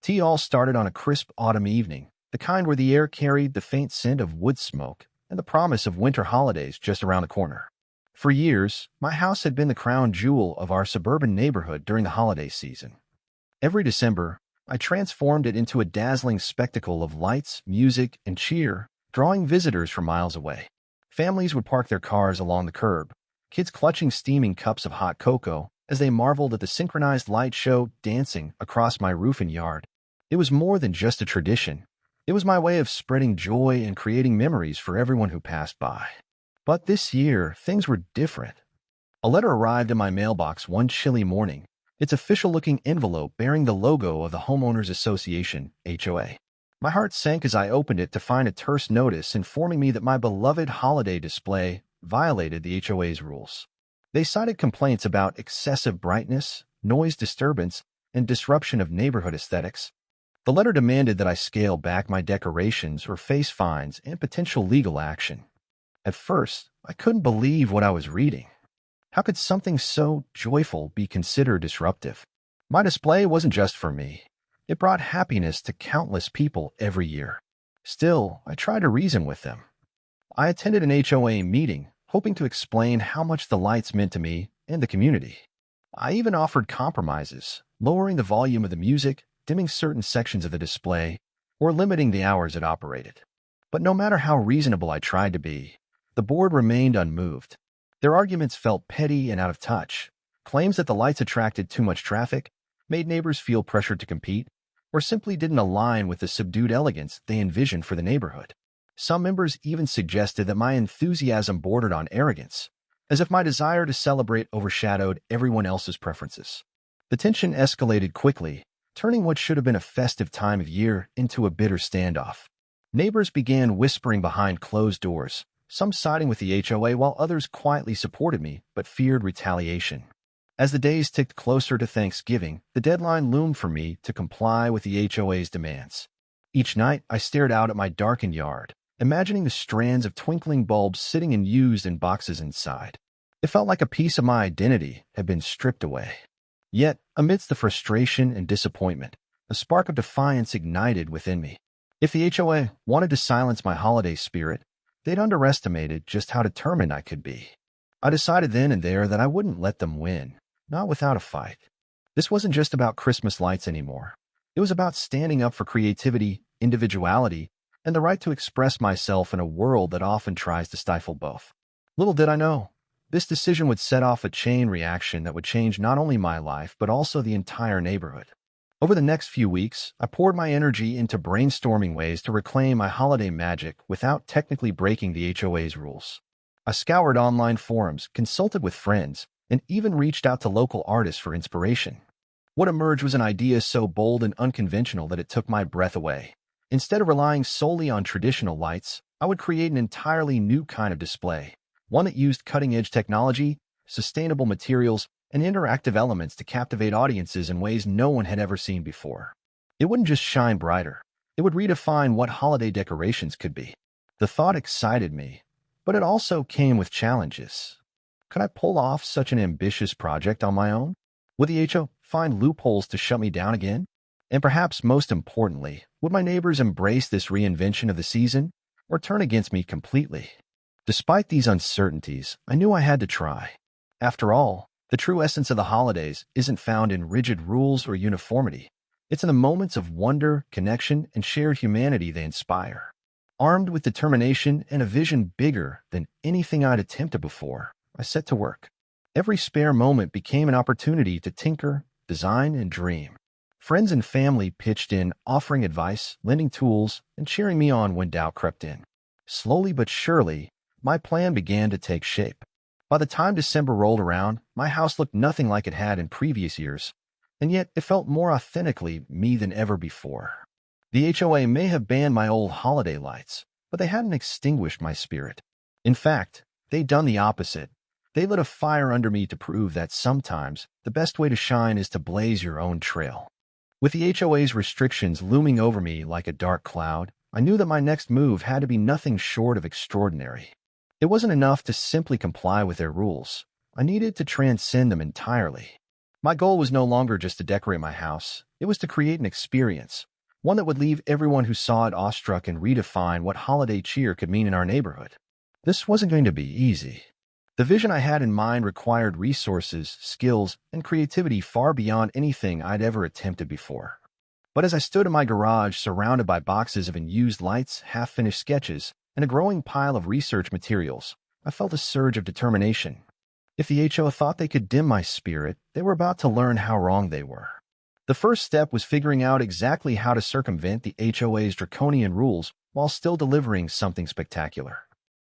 Tea all started on a crisp autumn evening, the kind where the air carried the faint scent of wood smoke and the promise of winter holidays just around the corner. For years, my house had been the crown jewel of our suburban neighborhood during the holiday season. Every December, I transformed it into a dazzling spectacle of lights, music, and cheer, drawing visitors from miles away. Families would park their cars along the curb, kids clutching steaming cups of hot cocoa as they marveled at the synchronized light show dancing across my roof and yard. It was more than just a tradition. It was my way of spreading joy and creating memories for everyone who passed by. But this year, things were different. A letter arrived in my mailbox one chilly morning, its official-looking envelope bearing the logo of the Homeowners Association, HOA. My heart sank as I opened it to find a terse notice informing me that my beloved holiday display violated the HOA's rules. They cited complaints about excessive brightness, noise disturbance, and disruption of neighborhood aesthetics. The letter demanded that I scale back my decorations or face fines and potential legal action. At first, I couldn't believe what I was reading. How could something so joyful be considered disruptive? My display wasn't just for me. It brought happiness to countless people every year. Still, I tried to reason with them. I attended an HOA meeting, hoping to explain how much the lights meant to me and the community. I even offered compromises, lowering the volume of the music, dimming certain sections of the display, or limiting the hours it operated. But no matter how reasonable I tried to be, the board remained unmoved. Their arguments felt petty and out of touch. Claims that the lights attracted too much traffic, made neighbors feel pressured to compete, or simply didn't align with the subdued elegance they envisioned for the neighborhood. Some members even suggested that my enthusiasm bordered on arrogance, as if my desire to celebrate overshadowed everyone else's preferences. The tension escalated quickly, turning what should have been a festive time of year into a bitter standoff. Neighbors began whispering behind closed doors, some siding with the HOA while others quietly supported me but feared retaliation. As the days ticked closer to Thanksgiving, the deadline loomed for me to comply with the HOA's demands. Each night, I stared out at my darkened yard, imagining the strands of twinkling bulbs sitting and used in boxes inside. It felt like a piece of my identity had been stripped away. Yet, amidst the frustration and disappointment, a spark of defiance ignited within me. If the HOA wanted to silence my holiday spirit, they'd underestimated just how determined I could be. I decided then and there that I wouldn't let them win, not without a fight. This wasn't just about Christmas lights anymore. It was about standing up for creativity, individuality, and the right to express myself in a world that often tries to stifle both. Little did I know, this decision would set off a chain reaction that would change not only my life, but also the entire neighborhood. Over the next few weeks, I poured my energy into brainstorming ways to reclaim my holiday magic without technically breaking the HOA's rules. I scoured online forums, consulted with friends, and even reached out to local artists for inspiration. What emerged was an idea so bold and unconventional that it took my breath away. Instead of relying solely on traditional lights, I would create an entirely new kind of display, one that used cutting-edge technology, sustainable materials, and interactive elements to captivate audiences in ways no one had ever seen before. It wouldn't just shine brighter, it would redefine what holiday decorations could be. The thought excited me, but it also came with challenges. Could I pull off such an ambitious project on my own? Would the HO find loopholes to shut me down again? And perhaps most importantly, would my neighbors embrace this reinvention of the season or turn against me completely? Despite these uncertainties, I knew I had to try. After all, the true essence of the holidays isn't found in rigid rules or uniformity. It's in the moments of wonder, connection, and shared humanity they inspire. Armed with determination and a vision bigger than anything I'd attempted before, I set to work. Every spare moment became an opportunity to tinker, design, and dream. Friends and family pitched in, offering advice, lending tools, and cheering me on when doubt crept in. Slowly but surely, my plan began to take shape. By the time December rolled around, my house looked nothing like it had in previous years, and yet it felt more authentically me than ever before. The HOA may have banned my old holiday lights, but they hadn't extinguished my spirit. In fact, they'd done the opposite. They lit a fire under me to prove that sometimes the best way to shine is to blaze your own trail. With the HOA's restrictions looming over me like a dark cloud, I knew that my next move had to be nothing short of extraordinary. It wasn't enough to simply comply with their rules. I needed to transcend them entirely. My goal was no longer just to decorate my house. It was to create an experience, one that would leave everyone who saw it awestruck and redefine what holiday cheer could mean in our neighborhood. This wasn't going to be easy. The vision I had in mind required resources, skills, and creativity far beyond anything I'd ever attempted before. But as I stood in my garage surrounded by boxes of unused lights, half-finished sketches, and a growing pile of research materials, I felt a surge of determination. If the HO thought they could dim my spirit, they were about to learn how wrong they were. The first step was figuring out exactly how to circumvent the HOA's draconian rules while still delivering something spectacular.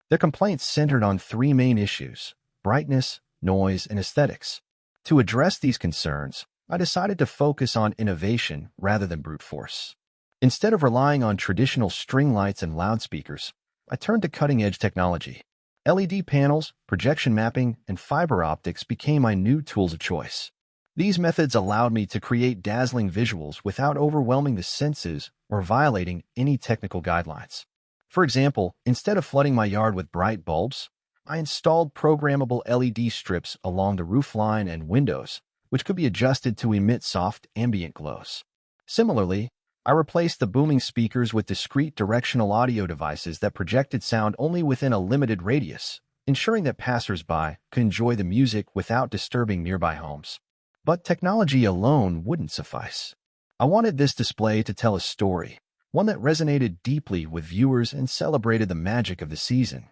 Their complaints centered on three main issues: brightness, noise, and aesthetics. To address these concerns, I decided to focus on innovation rather than brute force. Instead of relying on traditional string lights and loudspeakers, I turned to cutting-edge technology. LED panels, projection mapping, and fiber optics became my new tools of choice. These methods allowed me to create dazzling visuals without overwhelming the senses or violating any technical guidelines. For example, instead of flooding my yard with bright bulbs, I installed programmable LED strips along the roofline and windows, which could be adjusted to emit soft, ambient glows. Similarly, I replaced the booming speakers with discrete directional audio devices that projected sound only within a limited radius, ensuring that passers-by could enjoy the music without disturbing nearby homes. But technology alone wouldn't suffice. I wanted this display to tell a story, one that resonated deeply with viewers and celebrated the magic of the season.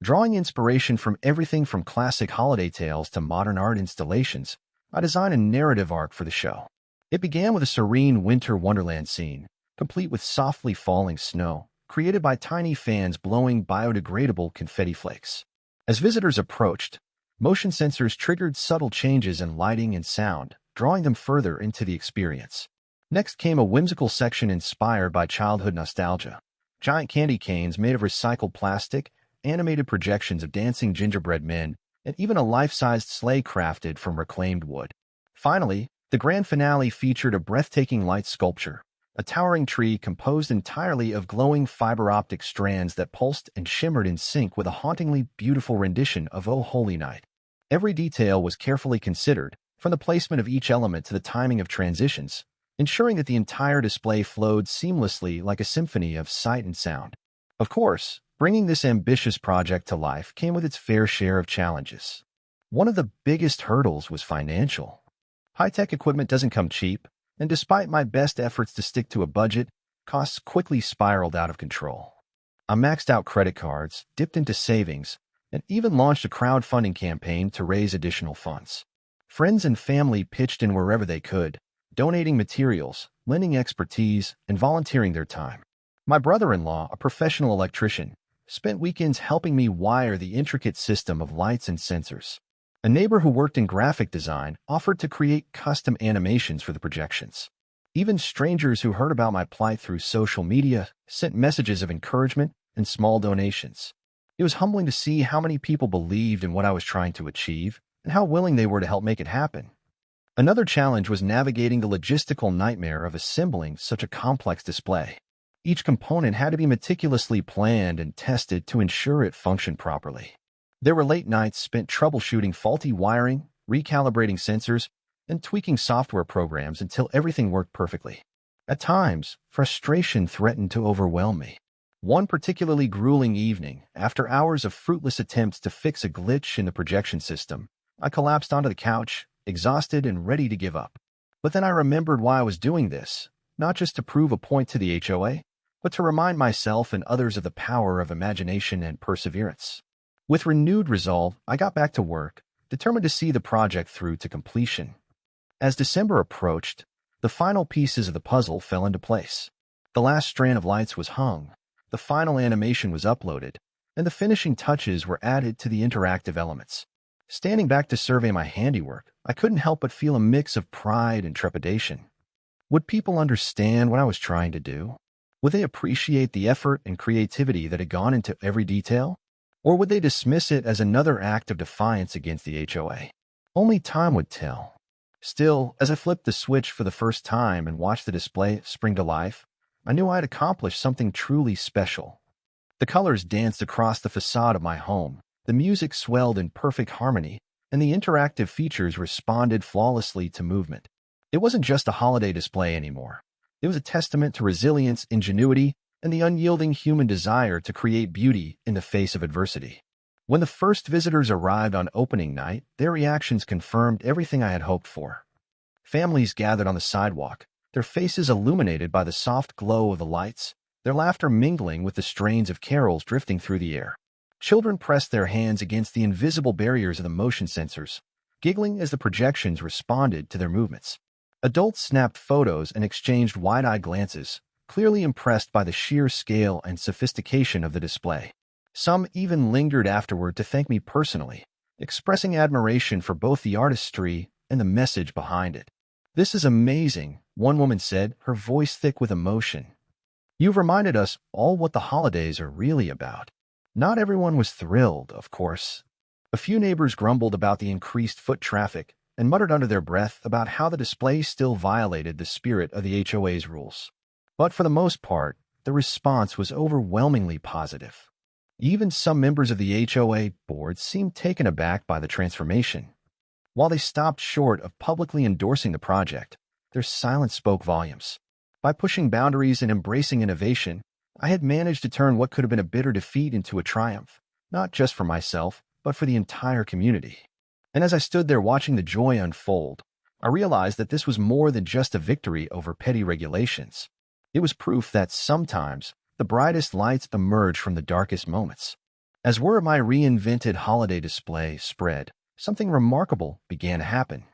Drawing inspiration from everything from classic holiday tales to modern art installations, I designed a narrative arc for the show. It began with a serene winter wonderland scene, complete with softly falling snow, created by tiny fans blowing biodegradable confetti flakes. As visitors approached, motion sensors triggered subtle changes in lighting and sound, drawing them further into the experience. Next came a whimsical section inspired by childhood nostalgia. Giant candy canes made of recycled plastic, animated projections of dancing gingerbread men, and even a life-sized sleigh crafted from reclaimed wood. Finally, the grand finale featured a breathtaking light sculpture, a towering tree composed entirely of glowing fiber optic strands that pulsed and shimmered in sync with a hauntingly beautiful rendition of "Oh Holy Night." Every detail was carefully considered, from the placement of each element to the timing of transitions, ensuring that the entire display flowed seamlessly like a symphony of sight and sound. Of course, bringing this ambitious project to life came with its fair share of challenges. One of the biggest hurdles was financial. High-tech equipment doesn't come cheap, and despite my best efforts to stick to a budget, costs quickly spiraled out of control. I maxed out credit cards, dipped into savings, and even launched a crowdfunding campaign to raise additional funds. Friends and family pitched in wherever they could, donating materials, lending expertise, and volunteering their time. My brother-in-law, a professional electrician, spent weekends helping me wire the intricate system of lights and sensors. A neighbor who worked in graphic design offered to create custom animations for the projections. Even strangers who heard about my plight through social media sent messages of encouragement and small donations. It was humbling to see how many people believed in what I was trying to achieve and how willing they were to help make it happen. Another challenge was navigating the logistical nightmare of assembling such a complex display. Each component had to be meticulously planned and tested to ensure it functioned properly. There were late nights spent troubleshooting faulty wiring, recalibrating sensors, and tweaking software programs until everything worked perfectly. At times, frustration threatened to overwhelm me. One particularly grueling evening, after hours of fruitless attempts to fix a glitch in the projection system, I collapsed onto the couch, exhausted and ready to give up. But then I remembered why I was doing this, not just to prove a point to the HOA, but to remind myself and others of the power of imagination and perseverance. With renewed resolve, I got back to work, determined to see the project through to completion. As December approached, the final pieces of the puzzle fell into place. The last strand of lights was hung, the final animation was uploaded, and the finishing touches were added to the interactive elements. Standing back to survey my handiwork, I couldn't help but feel a mix of pride and trepidation. Would people understand what I was trying to do? Would they appreciate the effort and creativity that had gone into every detail? Or would they dismiss it as another act of defiance against the HOA? Only time would tell. Still, as I flipped the switch for the first time and watched the display spring to life, I knew I had accomplished something truly special. The colors danced across the facade of my home, the music swelled in perfect harmony, and the interactive features responded flawlessly to movement. It wasn't just a holiday display anymore. It was a testament to resilience, ingenuity, and the unyielding human desire to create beauty in the face of adversity. When the first visitors arrived on opening night, their reactions confirmed everything I had hoped for. Families gathered on the sidewalk, their faces illuminated by the soft glow of the lights, their laughter mingling with the strains of carols drifting through the air. Children pressed their hands against the invisible barriers of the motion sensors, giggling as the projections responded to their movements. Adults snapped photos and exchanged wide-eyed glances, clearly impressed by the sheer scale and sophistication of the display. Some even lingered afterward to thank me personally, expressing admiration for both the artistry and the message behind it. "This is amazing," one woman said, her voice thick with emotion. "You've reminded us all what the holidays are really about." Not everyone was thrilled, of course. A few neighbors grumbled about the increased foot traffic and muttered under their breath about how the display still violated the spirit of the HOA's rules. But for the most part, the response was overwhelmingly positive. Even some members of the HOA board seemed taken aback by the transformation. While they stopped short of publicly endorsing the project, their silence spoke volumes. By pushing boundaries and embracing innovation, I had managed to turn what could have been a bitter defeat into a triumph, not just for myself, but for the entire community. And as I stood there watching the joy unfold, I realized that this was more than just a victory over petty regulations. It was proof that sometimes the brightest lights emerge from the darkest moments. As word of my reinvented holiday display spread, something remarkable began to happen.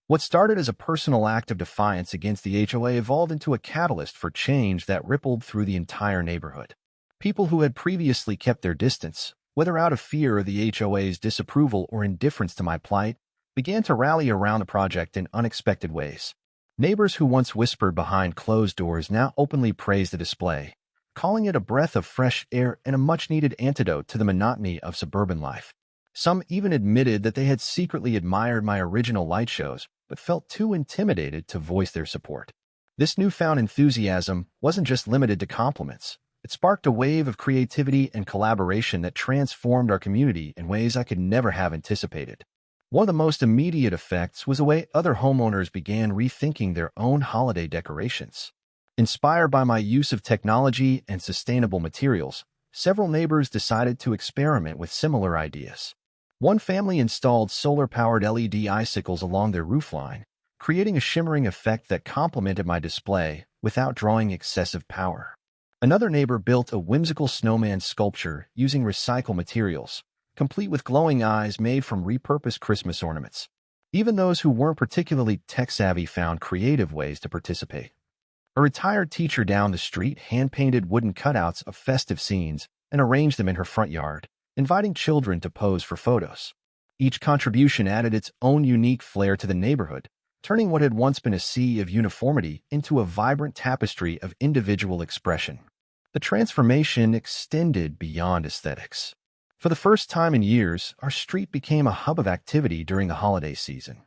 What started as a personal act of defiance against the HOA evolved into a catalyst for change that rippled through the entire neighborhood. People who had previously kept their distance, whether out of fear of the HOA's disapproval or indifference to my plight, began to rally around the project in unexpected ways. Neighbors who once whispered behind closed doors now openly praised the display, calling it a breath of fresh air and a much-needed antidote to the monotony of suburban life. Some even admitted that they had secretly admired my original light shows, but felt too intimidated to voice their support. This newfound enthusiasm wasn't just limited to compliments. It sparked a wave of creativity and collaboration that transformed our community in ways I could never have anticipated. One of the most immediate effects was the way other homeowners began rethinking their own holiday decorations. Inspired by my use of technology and sustainable materials, several neighbors decided to experiment with similar ideas. One family installed solar-powered LED icicles along their roofline, creating a shimmering effect that complemented my display without drawing excessive power. Another neighbor built a whimsical snowman sculpture using recycled materials, complete with glowing eyes made from repurposed Christmas ornaments. Even those who weren't particularly tech-savvy found creative ways to participate. A retired teacher down the street hand-painted wooden cutouts of festive scenes and arranged them in her front yard, inviting children to pose for photos. Each contribution added its own unique flair to the neighborhood, turning what had once been a sea of uniformity into a vibrant tapestry of individual expression. The transformation extended beyond aesthetics. For the first time in years, our street became a hub of activity during the holiday season.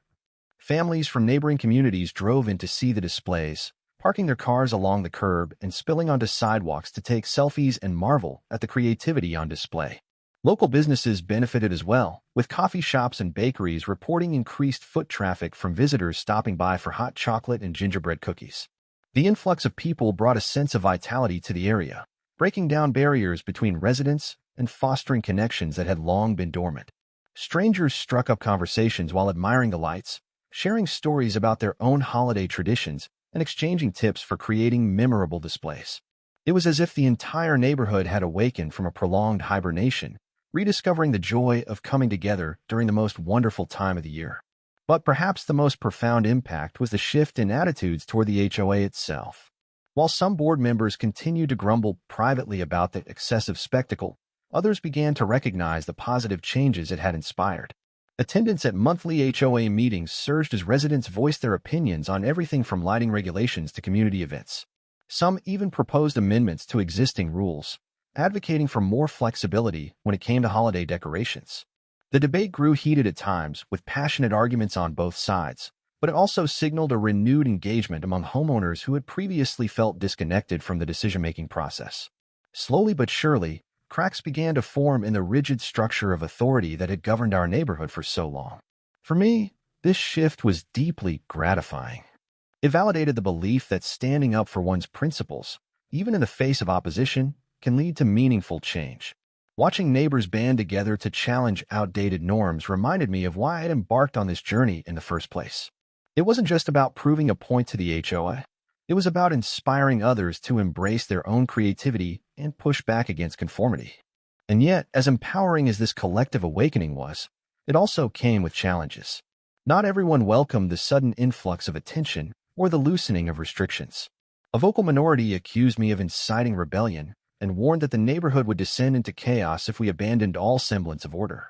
Families from neighboring communities drove in to see the displays, parking their cars along the curb and spilling onto sidewalks to take selfies and marvel at the creativity on display. Local businesses benefited as well, with coffee shops and bakeries reporting increased foot traffic from visitors stopping by for hot chocolate and gingerbread cookies. The influx of people brought a sense of vitality to the area, breaking down barriers between residents and fostering connections that had long been dormant. Strangers struck up conversations while admiring the lights, sharing stories about their own holiday traditions and exchanging tips for creating memorable displays. It was as if the entire neighborhood had awakened from a prolonged hibernation, rediscovering the joy of coming together during the most wonderful time of the year. But perhaps the most profound impact was the shift in attitudes toward the HOA itself. While some board members continued to grumble privately about the excessive spectacle, others began to recognize the positive changes it had inspired. Attendance at monthly HOA meetings surged as residents voiced their opinions on everything from lighting regulations to community events. Some even proposed amendments to existing rules, advocating for more flexibility when it came to holiday decorations. The debate grew heated at times, with passionate arguments on both sides, but it also signaled a renewed engagement among homeowners who had previously felt disconnected from the decision-making process. Slowly but surely, cracks began to form in the rigid structure of authority that had governed our neighborhood for so long. For me, this shift was deeply gratifying. It validated the belief that standing up for one's principles, even in the face of opposition, can lead to meaningful change. Watching neighbors band together to challenge outdated norms reminded me of why I had embarked on this journey in the first place. It wasn't just about proving a point to the HOA. It was about inspiring others to embrace their own creativity and push back against conformity. And yet, as empowering as this collective awakening was, it also came with challenges. Not everyone welcomed the sudden influx of attention or the loosening of restrictions. A vocal minority accused me of inciting rebellion and warned that the neighborhood would descend into chaos if we abandoned all semblance of order.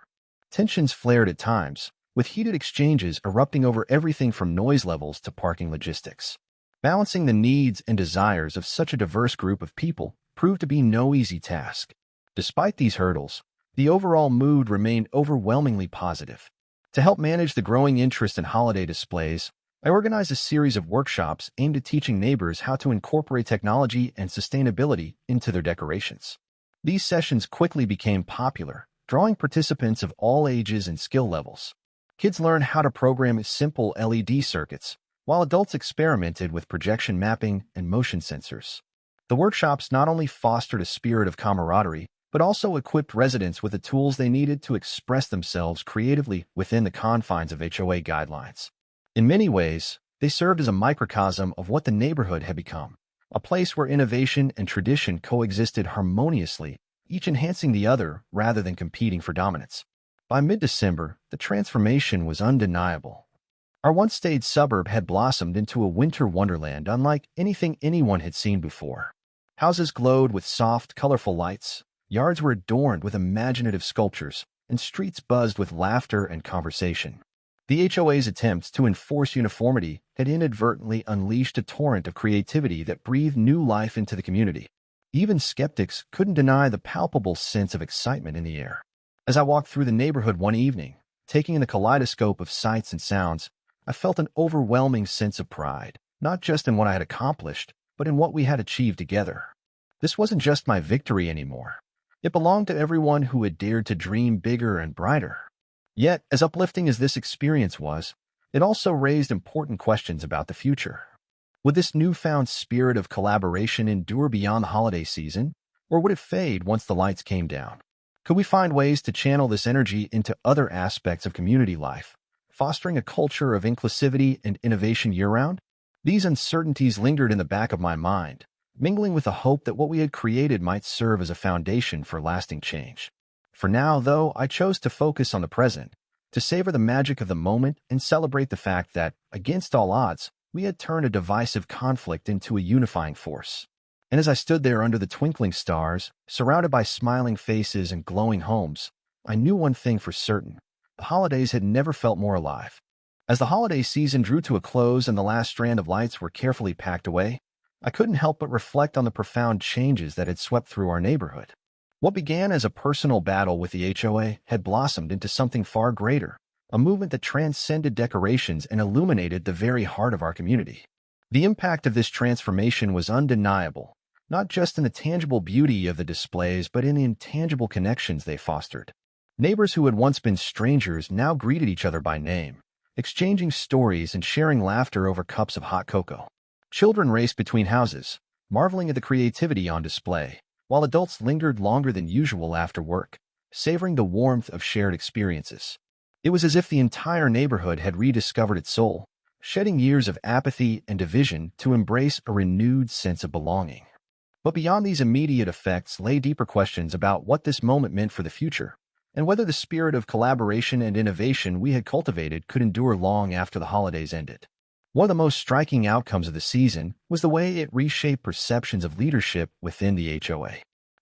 Tensions flared at times, with heated exchanges erupting over everything from noise levels to parking logistics. Balancing the needs and desires of such a diverse group of people proved to be no easy task. Despite these hurdles, the overall mood remained overwhelmingly positive. To help manage the growing interest in holiday displays, I organized a series of workshops aimed at teaching neighbors how to incorporate technology and sustainability into their decorations. These sessions quickly became popular, drawing participants of all ages and skill levels. Kids learned how to program simple LED circuits, while adults experimented with projection mapping and motion sensors. The workshops not only fostered a spirit of camaraderie, but also equipped residents with the tools they needed to express themselves creatively within the confines of HOA guidelines. In many ways, they served as a microcosm of what the neighborhood had become, a place where innovation and tradition coexisted harmoniously, each enhancing the other rather than competing for dominance. By mid-December, the transformation was undeniable. Our once-staid suburb had blossomed into a winter wonderland unlike anything anyone had seen before. Houses glowed with soft, colorful lights, yards were adorned with imaginative sculptures, and streets buzzed with laughter and conversation. The HOA's attempts to enforce uniformity had inadvertently unleashed a torrent of creativity that breathed new life into the community. Even skeptics couldn't deny the palpable sense of excitement in the air. As I walked through the neighborhood one evening, taking in the kaleidoscope of sights and sounds, I felt an overwhelming sense of pride, not just in what I had accomplished, but in what we had achieved together. This wasn't just my victory anymore. It belonged to everyone who had dared to dream bigger and brighter. Yet, as uplifting as this experience was, it also raised important questions about the future. Would this newfound spirit of collaboration endure beyond the holiday season, or would it fade once the lights came down? Could we find ways to channel this energy into other aspects of community life, fostering a culture of inclusivity and innovation year-round? These uncertainties lingered in the back of my mind, mingling with the hope that what we had created might serve as a foundation for lasting change. For now, though, I chose to focus on the present, to savor the magic of the moment and celebrate the fact that, against all odds, we had turned a divisive conflict into a unifying force. And as I stood there under the twinkling stars, surrounded by smiling faces and glowing homes, I knew one thing for certain. The holidays had never felt more alive. As the holiday season drew to a close and the last strand of lights were carefully packed away, I couldn't help but reflect on the profound changes that had swept through our neighborhood. What began as a personal battle with the HOA had blossomed into something far greater, a movement that transcended decorations and illuminated the very heart of our community. The impact of this transformation was undeniable, not just in the tangible beauty of the displays but in the intangible connections they fostered. Neighbors who had once been strangers now greeted each other by name, exchanging stories and sharing laughter over cups of hot cocoa. Children raced between houses, marveling at the creativity on display, while adults lingered longer than usual after work, savoring the warmth of shared experiences. It was as if the entire neighborhood had rediscovered its soul, shedding years of apathy and division to embrace a renewed sense of belonging. But beyond these immediate effects lay deeper questions about what this moment meant for the future, and whether the spirit of collaboration and innovation we had cultivated could endure long after the holidays ended. One of the most striking outcomes of the season was the way it reshaped perceptions of leadership within the HOA.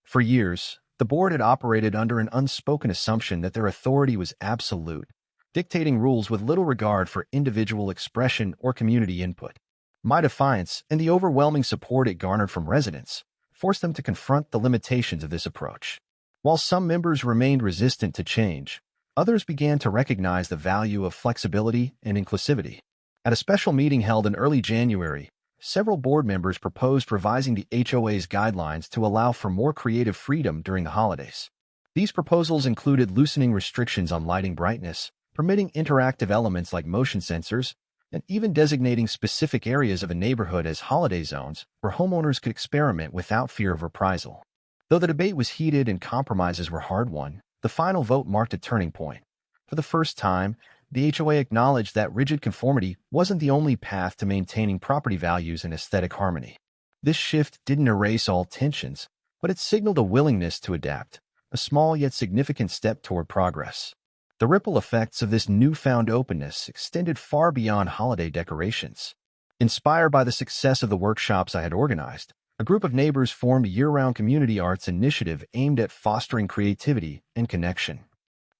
For years, the board had operated under an unspoken assumption that their authority was absolute, dictating rules with little regard for individual expression or community input. My defiance and the overwhelming support it garnered from residents forced them to confront the limitations of this approach. While some members remained resistant to change, others began to recognize the value of flexibility and inclusivity. At a special meeting held in early January, several board members proposed revising the HOA's guidelines to allow for more creative freedom during the holidays. These proposals included loosening restrictions on lighting brightness, permitting interactive elements like motion sensors, and even designating specific areas of a neighborhood as holiday zones where homeowners could experiment without fear of reprisal. Though the debate was heated and compromises were hard-won, the final vote marked a turning point. For the first time, the HOA acknowledged that rigid conformity wasn't the only path to maintaining property values and aesthetic harmony. This shift didn't erase all tensions, but it signaled a willingness to adapt, a small yet significant step toward progress. The ripple effects of this newfound openness extended far beyond holiday decorations. Inspired by the success of the workshops I had organized, a group of neighbors formed a year-round community arts initiative aimed at fostering creativity and connection.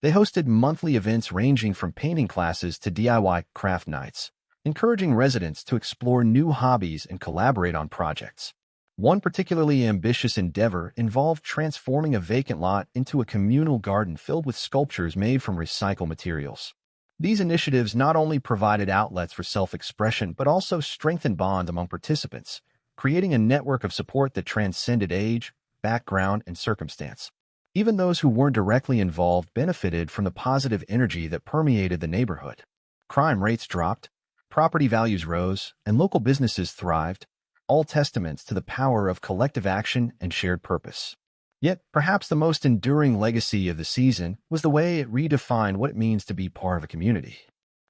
They hosted monthly events ranging from painting classes to DIY craft nights, encouraging residents to explore new hobbies and collaborate on projects. One particularly ambitious endeavor involved transforming a vacant lot into a communal garden filled with sculptures made from recycled materials. These initiatives not only provided outlets for self-expression but also strengthened bonds among participants, creating a network of support that transcended age, background, and circumstance. Even those who weren't directly involved benefited from the positive energy that permeated the neighborhood. Crime rates dropped, property values rose, and local businesses thrived, all testaments to the power of collective action and shared purpose. Yet, perhaps the most enduring legacy of the season was the way it redefined what it means to be part of a community.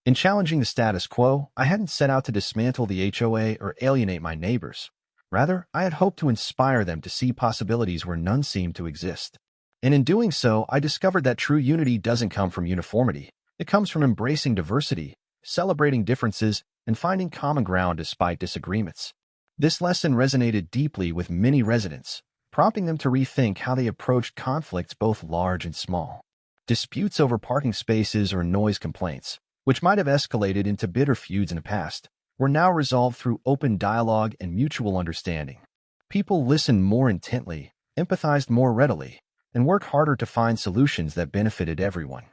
In challenging the status quo, I hadn't set out to dismantle the HOA or alienate my neighbors. Rather, I had hoped to inspire them to see possibilities where none seemed to exist. And in doing so, I discovered that true unity doesn't come from uniformity. It comes from embracing diversity, celebrating differences, and finding common ground despite disagreements. This lesson resonated deeply with many residents, prompting them to rethink how they approached conflicts both large and small. Disputes over parking spaces or noise complaints, which might have escalated into bitter feuds in the past, were now resolved through open dialogue and mutual understanding. People listened more intently, empathized more readily, and worked harder to find solutions that benefited everyone.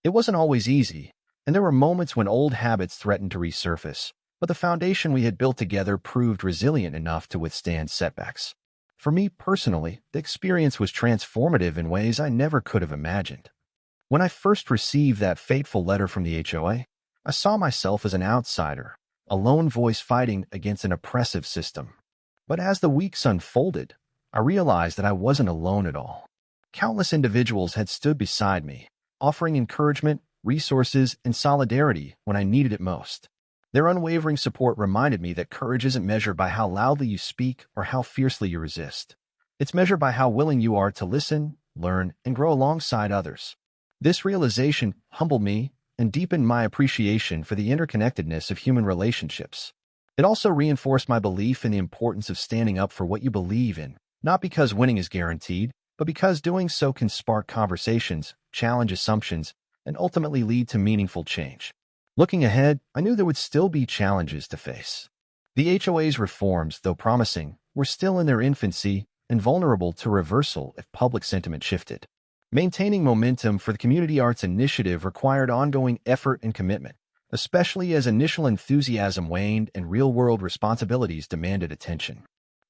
It wasn't always easy, and there were moments when old habits threatened to resurface, but the foundation we had built together proved resilient enough to withstand setbacks. For me personally, the experience was transformative in ways I never could have imagined. When I first received that fateful letter from the HOA, I saw myself as an outsider, a lone voice fighting against an oppressive system. But as the weeks unfolded, I realized that I wasn't alone at all. Countless individuals had stood beside me, offering encouragement, resources, and solidarity when I needed it most. Their unwavering support reminded me that courage isn't measured by how loudly you speak or how fiercely you resist. It's measured by how willing you are to listen, learn, and grow alongside others. This realization humbled me and deepened my appreciation for the interconnectedness of human relationships. It also reinforced my belief in the importance of standing up for what you believe in, not because winning is guaranteed, but because doing so can spark conversations, challenge assumptions, and ultimately lead to meaningful change. Looking ahead, I knew there would still be challenges to face. The HOA's reforms, though promising, were still in their infancy and vulnerable to reversal if public sentiment shifted. Maintaining momentum for the Community Arts Initiative required ongoing effort and commitment, especially as initial enthusiasm waned and real-world responsibilities demanded attention.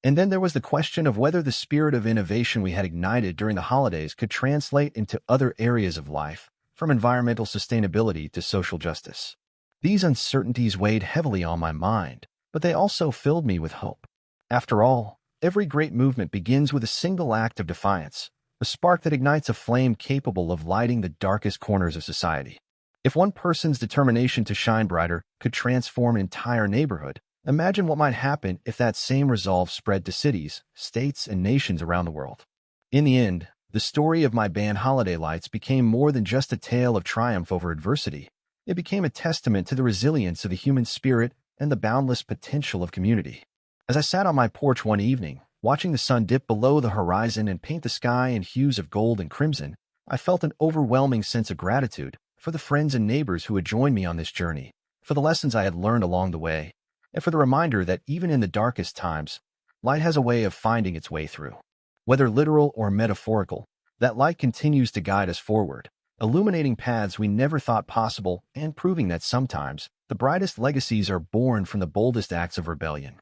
And then there was the question of whether the spirit of innovation we had ignited during the holidays could translate into other areas of life, from environmental sustainability to social justice. These uncertainties weighed heavily on my mind, but they also filled me with hope. After all, every great movement begins with a single act of defiance, a spark that ignites a flame capable of lighting the darkest corners of society. If one person's determination to shine brighter could transform an entire neighborhood, imagine what might happen if that same resolve spread to cities, states, and nations around the world. In the end, the story of my band Holiday Lights became more than just a tale of triumph over adversity. It became a testament to the resilience of the human spirit and the boundless potential of community. As I sat on my porch one evening, watching the sun dip below the horizon and paint the sky in hues of gold and crimson, I felt an overwhelming sense of gratitude for the friends and neighbors who had joined me on this journey, for the lessons I had learned along the way, and for the reminder that even in the darkest times, light has a way of finding its way through. Whether literal or metaphorical, that light continues to guide us forward, illuminating paths we never thought possible and proving that sometimes the brightest legacies are born from the boldest acts of rebellion.